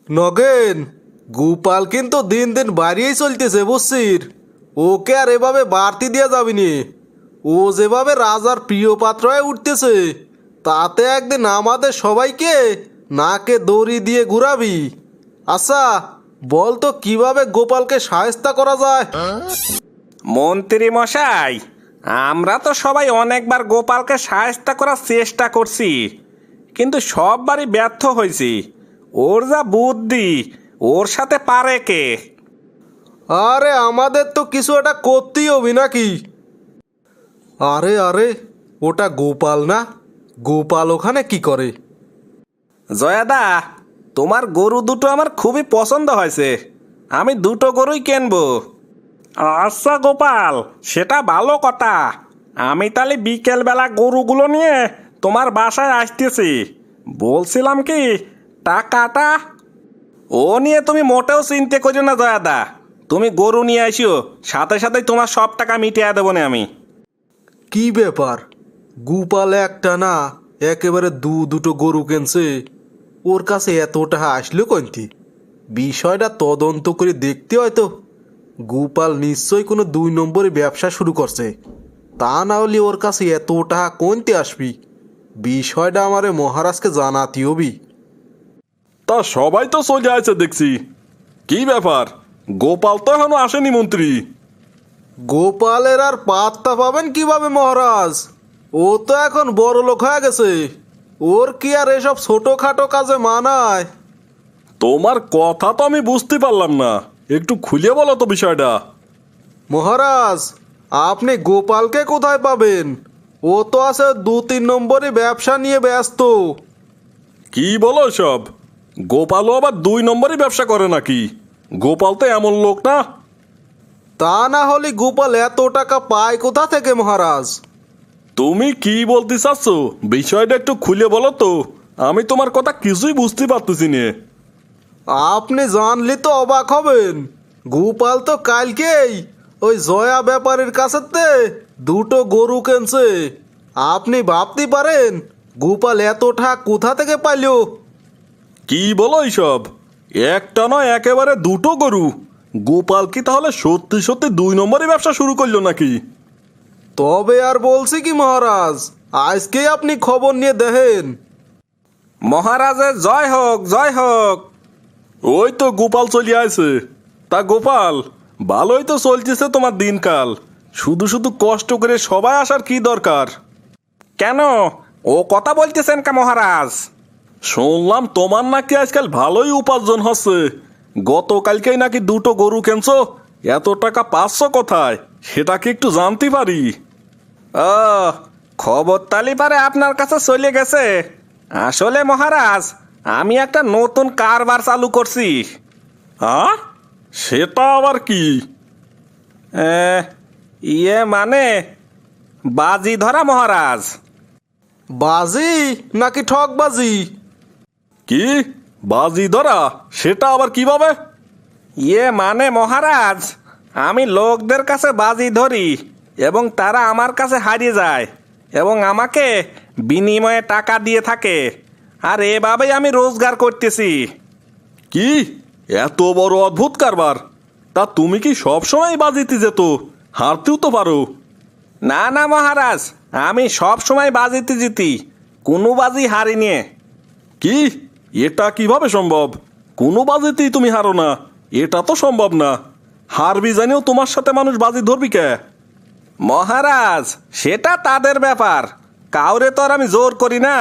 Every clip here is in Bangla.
নগেন, গোপাল কিন্তু দিন দিন বাড়িয়েই চলতেছে বুঝছিস। ওকে আর এভাবে বাড়তি দেওয়া যাবে নি। ও যেভাবে রাজার প্রিয় পাত্র হয়ে উঠতেছে, তাতে একদিন আমাদের সবাইকে নাকে দড়ি দিয়ে ঘুরাবি। আচ্ছা, বল তো কিভাবে গোপালকে শায়েস্তা করা যায়। মন্ত্রী মশাই, আমরা তো সবাই অনেকবার গোপালকে শায়েস্তা করার চেষ্টা করছি, কিন্তু সববারই ব্যর্থ হয়েছি। ওর যা বুদ্ধি, ওর সাথে পারে কে? আরে আমাদের তো কিছু একটা করতেই হবি নাকি। আরে আরে, ওটা গোপাল না? গোপাল ওখানে কি করে? জয়াদা, তোমার গরু দুটো আমার খুবই পছন্দ হয়েছে। আমি দুটো গরুই কিনবো। আচ্ছা গোপাল, সেটা ভালো কথা। আমি তাহলে বিকেলবেলা গরুগুলো নিয়ে তোমার বাসায় আসতেছি। বলছিলাম কি, টাকাটা ও নিয়ে তুমি মোটেও চিন্তা করো না জয়াদা। তুমি গরু নিয়ে আসিও, সাথে সাথে তোমার সব টাকা মিটিয়ে দেবো না আমি। কি ব্যাপার, গোপাল একটা না একেবারে দুটো গরু কিনছে? ওর কাছে এত টাকা আসলো কইতি? বিষয়টা তদন্ত করে দেখতে হয়তো। গোপাল নিশ্চয়ই কোনো 2 নম্বরে ব্যবসা শুরু করছে। তা না হলে ওর কাছে এত টাকা কোনতে আসবি? বিষয়টা আমারে মহারাজকে জানাতে হবি। তা সবাই তো চলে আছে দেখছি। কি ব্যাপার, গোপাল তো এখনো আসেনি মন্ত্রী? গোপালের আর পাত্তা পাবেন কিভাবে মহারাজ? ও তো এখন বড় লোক হয়ে গেছে। ওর কি আর এসব ছোটখাটো কাজে মানায়? তোমার কথা তো আমি বুঝতে পারলাম না, একটু খুলে বলো তো বিষয়টা। মহারাজ, আপনি গোপালকে কোথায় পাবেন? ও তো আছে 2-3 নম্বরে ব্যবসা নিয়ে ব্যস্ত। কি বলো সব? গোপালও আবার 2 নম্বরই ব্যবসা করে নাকি? গোপাল তো এমন লোক না। তা না হলে গোপাল এত টাকা পায় কোথা থেকে মহারাজ? তুমি কি বলতে চাচ্ছ, বিষয়টা একটু খুলে বলো তো। আমি তোমার কথা কিছুই বুঝতে পারতেছি না। আপনি জানলে তো অবাক হবেন। গোপাল তো কালকেই ওই জয়া ব্যাপারীর কাছেতে 2টো গরু কিনছে। আপনি ভাবতে পারেন গোপাল এত টাকা কোথা থেকে পাইল? কি বলো এইসব? একটা নয়, একেবারে 2টো গরু? গোপাল কি তাহলে সত্যি সত্যি 2 নম্বরই ব্যবসা শুরু করলো নাকি? তবে আর বলছি কি মহারাজ, আজকেই আপনি খবর নিয়ে দেখেন। মহারাজের জয় হোক, জয় হোক। ওই তো গোপাল চলে আসে। তা গোপাল, ভালোই তো চলতেছে তোমার দিনকাল। শুধু শুধু কষ্ট করে সবাই আসার কি দরকার? কেন, ও কথা বলতেছেন কে মহারাজ? শুনলাম তোমার নাকি আজকাল ভালোই উপার্জন হচ্ছে। গতকালকেই নাকি 2টো গরু কিনছো। এত টাকা পাচ্ছ কোথায়, সেটা কি একটু জানতে পারি? ও, খবর তালি পারে আপনার কাছে চলে গেছে। আসলে মহারাজ, আমি একটা নতুন কারবার চালু করছি। হ্যাঁ, সেটা আবার কি? মানে বাজি ধরা মহারাজ। বাজি নাকি ঠকবাজি? কি বাজি ধরা? সেটা আবার কিভাবে? মানে মহারাজ, আমি লোকদের কাছে বাজি ধরি এবং তারা আমার কাছে হারিয়ে যায় এবং আমাকে বিনিময়ে টাকা দিয়ে থাকে। আর এভাবেই আমি রোজগার করতেছি। কি এত বড় অদ্ভুত কারবার! তা তুমি কি সবসময় বাজিতে যেত? হারতেও তো পারো। না না মহারাজ, আমি সব সময় বাজিতে জিতি, কোনো বাজি হারিনি। কি, এটা কিভাবে সম্ভব? কোনো বাজিতেই তুমি হারো না? এটা তো সম্ভব না। হারবি জানিও তোমার সাথে মানুষ বাজি ধরবি কে? মহারাজ, সেটা তাদের ব্যাপার, কাউরে তো আর আমি জোর করি না।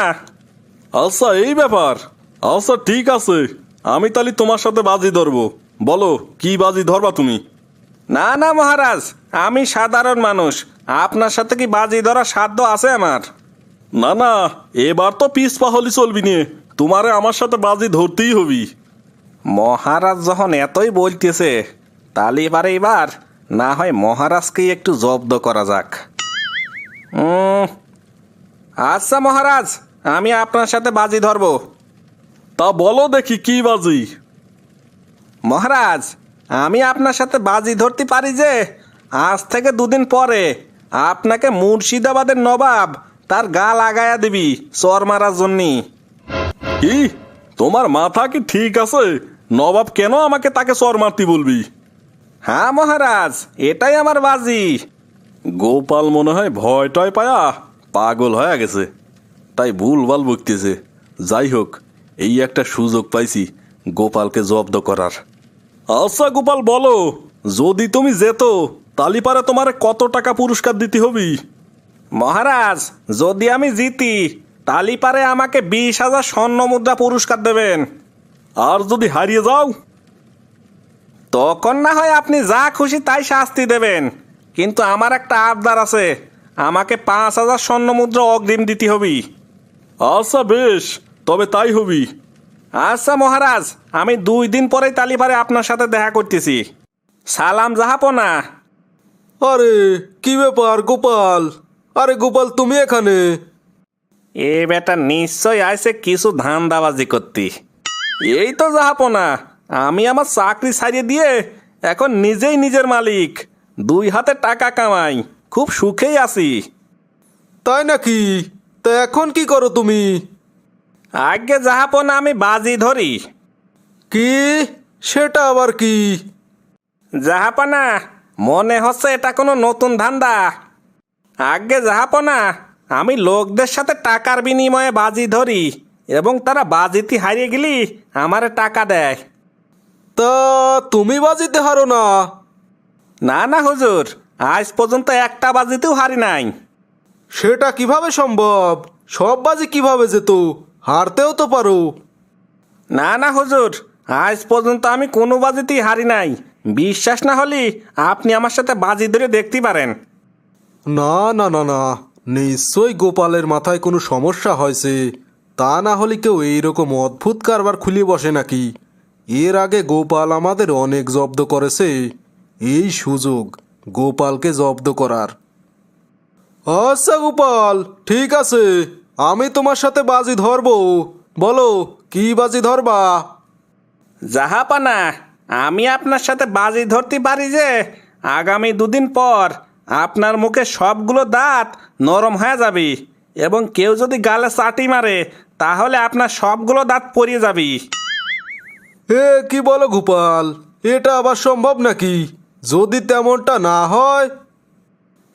আচ্ছা, এই ব্যাপার। আচ্ছা ঠিক আছে, আমি তাহলে তোমার সাথে বাজি ধরবো। বলো, কি বাজি ধরবা তুমি? না না মহারাজ, আমি সাধারণ মানুষ, আপনার সাথে কি বাজি ধরার সাধ্য আছে আমার? না না, এবার তো পিস পাহলি চলবি নিয়ে, তোমারে আমার সাথে বাজি ধরতেই হবি। মহারাজ যখন এতই বলতেছে, তাহলে এবার না হয় মহারাজকেই একটু জব্দ করা যাক। আচ্ছা মহারাজ, আমি আপনার সাথে বাজি ধরবো। তা বলো দেখি কি বাজি? মহারাজ, আমি আপনার সাথে বাজি ধরতে পারি যে আজ থেকে 2 দিন পরে আপনাকে মুর্শিদাবাদের নবাব তার গা লাগায়া দিবি চর মারার জন্যে। কি, তোমার মাথা কি ঠিক আছে? নবাব কেন আমাকে তাকে চর মারতে বলবি? হ্যাঁ মহারাজ, এটাই আমার বাজি। গোপাল মনে হয় ভয় টয় পায়া পাগল হয়ে গেছে, তাই ভুলভাল বকতেছে। যাই হোক, এই একটা সুযোগ পাইছি গোপালকে জব্দ করার। আচ্ছা গোপাল, বলো, যদি তুমি যেত তালি পারে তোমার কত টাকা পুরস্কার দিতে হবি? মহারাজ, যদি আমি জিতি তালি পারে আমাকে 20,000 স্বর্ণ মুদ্রা পুরস্কার দেবেন। আর যদি হারিয়ে যাও? তখন না হয় আপনি যা খুশি তাই শাস্তি দেবেন, কিন্তু আমার একটা আবদার আছে, আমাকে 5,000 স্বর্ণ মুদ্রা অগ্রিম দিতে হবে। আচ্ছা বেশ, তবে তাই হবি। আচ্ছা মহারাজ, আমি 2 দিন পরেই তালিপারে আপনার সাথে দেখা করতেছি। সালাম জাহাপনা। আরে কি ব্যাপার গোপাল? আরে গোপাল, তুমি এখানে? এ বেটা নিশ্চয় আইছে কিছু ধান্দাবাজি করতি। এই তো জাহাপনা, আমি আমার চাকরি ছাড়িয়ে দিয়ে এখন নিজেই নিজের মালিক, 2 হাতে টাকা কামাই, খুব সুখেই আছি। তাই নাকি? তা এখন কি করো তুমি? আগে জাহাপনা আমি বাজি ধরি। কি? সেটা আবার কি? জাহাপনা, মনে হচ্ছে এটা কোনো নতুন ধান্দা। আগে জাহাপনা, আমি লোকদের সাথে টাকার বিনিময়ে বাজি ধরি এবং তারা বাজিতে হারিয়ে গেলি আমারে টাকা দেয়। তা তুমি বাজিতে হারো না? না না হুজুর, আজ পর্যন্ত একটা বাজিতেও হারি নাই। সেটা কিভাবে সম্ভব? সব বাজি কিভাবে যেত? হারতেও তো পারো। না না হুজুর, আজ পর্যন্ত আমি কোনো বাজিতেই হারি নাই। বিশ্বাস না হলে আপনি আমার সাথে বাজি ধরে দেখতে পারেন। না না না না, নিশ্চয়ই গোপালের মাথায় কোনো সমস্যা হয়েছে। তা না হলে কেউ এইরকম অদ্ভুত কারবার খুলিয়ে বসে নাকি? এর আগে গোপাল আমাদের অনেক জব্দ করেছে, এই সুযোগ গোপালকে জব্দ করার। আচ্ছা গোপাল, ঠিক আছে, আমি তোমার সাথে বাজি ধরবো। বলো, কি বাজি ধরবা? জাহাপানা, আমি আপনার সাথে বাজি ধরতে পারি যে আগামী 2 দিন পর আপনার মুখে সবগুলো দাঁত নরম হয়ে যাবে এবং কেউ যদি গালে চাটি মারে তাহলে আপনার সবগুলো দাঁত পড়ে যাবে। এ কি বলো গোপাল? এটা আবার সম্ভব নাকি? যদি তেমনটা না হয়?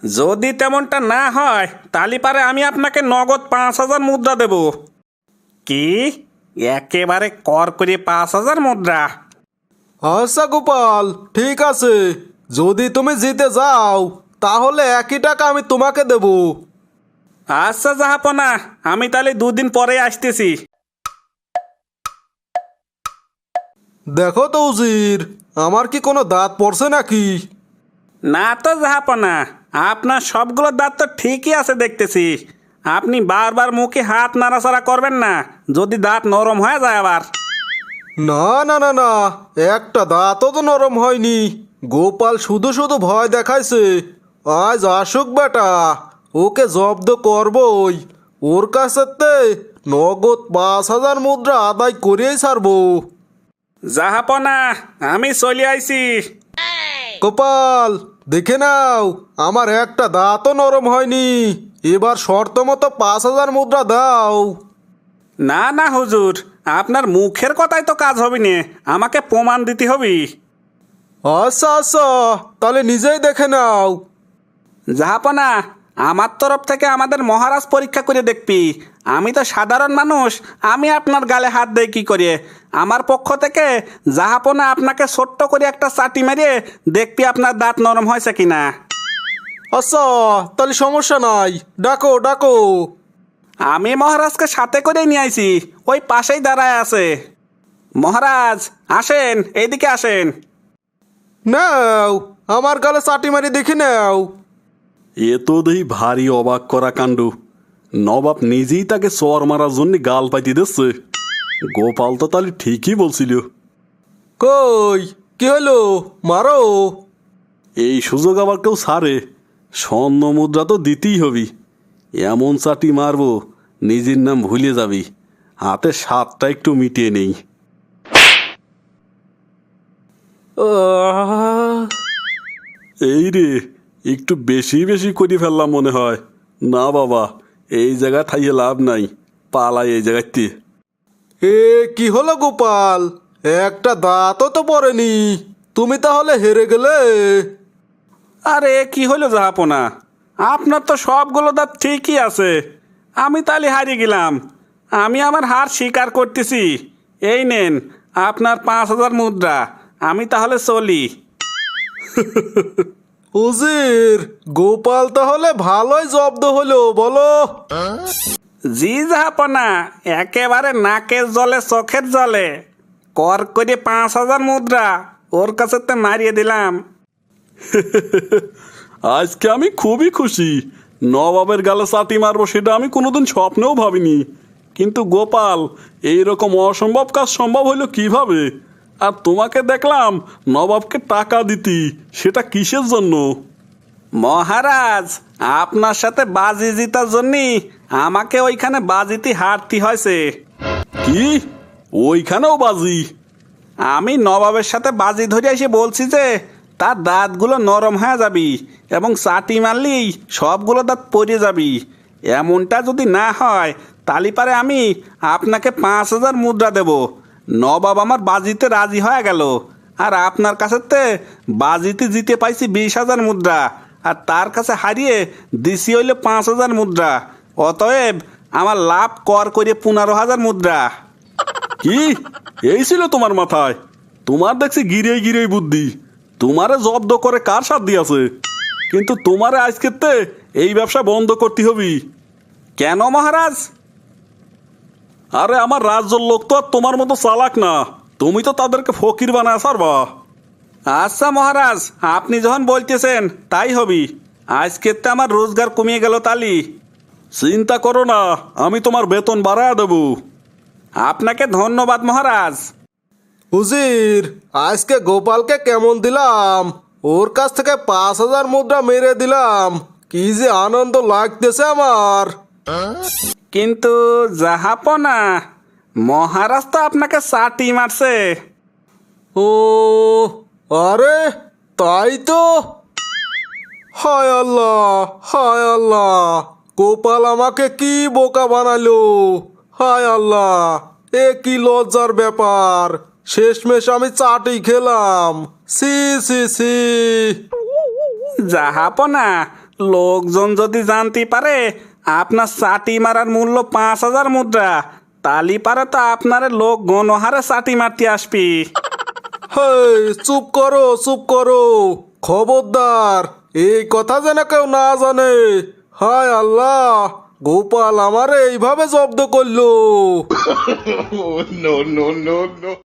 যদি তেমনটা না হয় তাহলে পারে আমি আপনাকে নগদ 5,000 মুদ্রা দেব। কি? একেবারে কর করে 5,000 মুদ্রা? আচ্ছা গোপাল, ঠিক আছে, যদি তুমি জিতে যাও তাহলে একই টাকা আমি তোমাকে দেব। আচ্ছা জাহাপনা, আমি তাহলে 2 দিন পরে আসতেছি। দেখো তো উজির, আমার কি কোনো দাঁত পড়ছে নাকি? না তো জাহাপনা, আপনার সবগুলো দাঁত তো ঠিকই আছে দেখতেছি। আপনি বারবার মুখে হাত নাড়াচাড়া করবেন না, যদি দাঁত নরম হয়ে যায় আবার। না না না না, একটা দাঁতও তো নরম হয়নি। গোপাল শুধু শুধু ভয় দেখাইছে। আজ আসুক বেটা, ওকে জব্দ করবই। ওর কাছে নগদ 5,000 মুদ্রা আদায় করেই ছাড়বো। জাহাপনা, আমি চলে আইছি। গোপাল, দেখে নাও, আমার একটা দাঁতও নরম হয়নি। এবার শর্ত মতো 5,000 মুদ্রা দাও। না না হুজুর, আপনার মুখের কথাই তো কাজ হবে না, আমাকে প্রমাণ দিতে হবে। আচ্ছা আচ্ছা, তাহলে নিজেই দেখে নাও। জাহাপনা, আমার তরফ থেকে আমাদের মহারাজ পরীক্ষা করে দেখবি। আমি তো সাধারণ মানুষ, আমি আপনার গালে হাত দেই কি করে? আমার পক্ষ থেকে জাহাপনা আপনাকে ছোট্ট করে একটা চাটি মেরে দেখবি আপনার দাঁত নরম হয়েছে কিনা। আচ্ছা, তাহলে সমস্যা নাই, ডাকো ডাকো। আমি মহারাজকে সাথে করেই নিয়ে আইছি, ওই পাশেই দাঁড়ায় আছে। মহারাজ আসেন, এইদিকে আসেন। নাও, আমার গালে চাটি মারি দেখি নাও। এ তো দেখি ভারী অবাক করা কাণ্ড। নবাব নিজেই তাকে চর মারার জন্য গাল পাইতে দিচ্ছে। গোপাল তো তাহলে ঠিকই বলছিল। কই, কি হলো? মারো। এই সুযোগ আবার কেউ ছাড়ে? স্বর্ণ মুদ্রা তো দিতেই হবি। এমন চাটি মারবো নিজের নাম ভুলে যাবি। হাতে স্বাদটা একটু মিটিয়ে নেই। আহ, এই রে, একটু বেশি বেশি করে ফেললাম মনে হয়। না বাবা, এই জায়গায় থাইয়ে লাভ নাই, পালাই এই জায়গাতে। এ কি হলো গোপাল? একটা দাঁতও তো পড়েনি, তুমি তাহলে হেরে গেলে। আরে কি হলো জাহাপনা, আপনার তো সবগুলো দাঁত ঠিকই আছে, আমি তাহলে হারিয়ে গেলাম। আমি আমার হার স্বীকার করতেছি। এই নেন আপনার 5,000 মুদ্রা, আমি তাহলে চলি। উজির, গোপাল তাহলে ভালোই জব্দ হলো বলো। জি জাহাপনা, একেবারে নাকের জলে চোখের জলে কর করে 5,000 মুদ্রা ওর কাছে তো মারিয়ে দিলাম। আজকে আমি খুবই খুশি। নবাবের গালে চাটি মারবো সেটা আমি কোনোদিন স্বপ্নেও ভাবিনি। কিন্তু গোপাল, এইরকম অসম্ভব কাজ সম্ভব হইলো কিভাবে? আর তোমাকে দেখলাম নবাবকে টাকা দিতি, সেটা কিসের জন্য? মহারাজ, আপনার সাথে বাজি জিতার জন্যই আমাকে ওইখানে বাজিতে হারতে হয়েছে। কি? ওইখানেও বাজি? আমি নবাবের সাথে বাজি ধরে এসে বলছি যে তার দাঁতগুলো নরম হয়ে যাবি এবং চাটি মারলেই সবগুলো দাঁত পড়ে যাবি। এমনটা যদি না হয় তালি পারে আমি আপনাকে 5,000 মুদ্রা দেব। নবাব আমার বাজিতে রাজি হয়ে গেল, আর আপনার কাছেতে বাজিতে জিতে পাইছি 20,000 মুদ্রা, আর তার কাছে হারিয়ে দিছি হইলে 5,000 মুদ্রা। অতএব আমার লাভ কর করে 15,000 মুদ্রা। কি? এই ছিল তোমার মাথায়? তোমার দেখছি গিরেই গিরেই বুদ্ধি। তোমারে জব্দ করে কার সাথ দিয়েছে? কিন্তু তোমারে আজকেতে এই ব্যবসা বন্ধ করতে হবি। কেন মহারাজ? আরে আমার রাজ্যের লোক তো আর তোমার মতো চালাক না, তুমি তো তাদেরকে ফকির বানায় ছাড়বা। আচ্ছা মহারাজ, আপনি যখন বলতেছেন তাই হবি। আজকের তো আমার রোজগার কমিয়ে গেল তালি। চিন্তা করো না, আমি তোমার বেতন বাড়ায় দেবো। আপনাকে ধন্যবাদ মহারাজ। উজির, আজকে গোপালকে কেমন দিলাম, ওর কাছ থেকে 5,000 মুদ্রা মেরে দিলাম, কি যে আনন্দ লাগতেছে আমার। কিন্তু জাহাপনা, মহারাজ তো আপনাকে চাটি মারছে। ও, আরে তাই তো। হায় আল্লাহ, হায় আল্লাহ, গোপাল আমাকে কি বোকা বানালো। হায় আল্লাহ, এ কি লজ্জার ব্যাপার, শেষমেশ আমি চাটি খেলাম। সি সি সি। জাহাপনা, লোকজন যদি জানতে পারে আপনার চাটি মারার মূল্য 5,000 মুদ্রা, তালি পারে তো আপনার লোক গণহারে চাটি মারতে আসবি। হেই, চুপ করো, চুপ করো, খবরদার, এই কথা যেন কেউ না জানে। হায় আল্লাহ, গোপাল আমারে এইভাবে জব্দ করলো। no, no, no, no.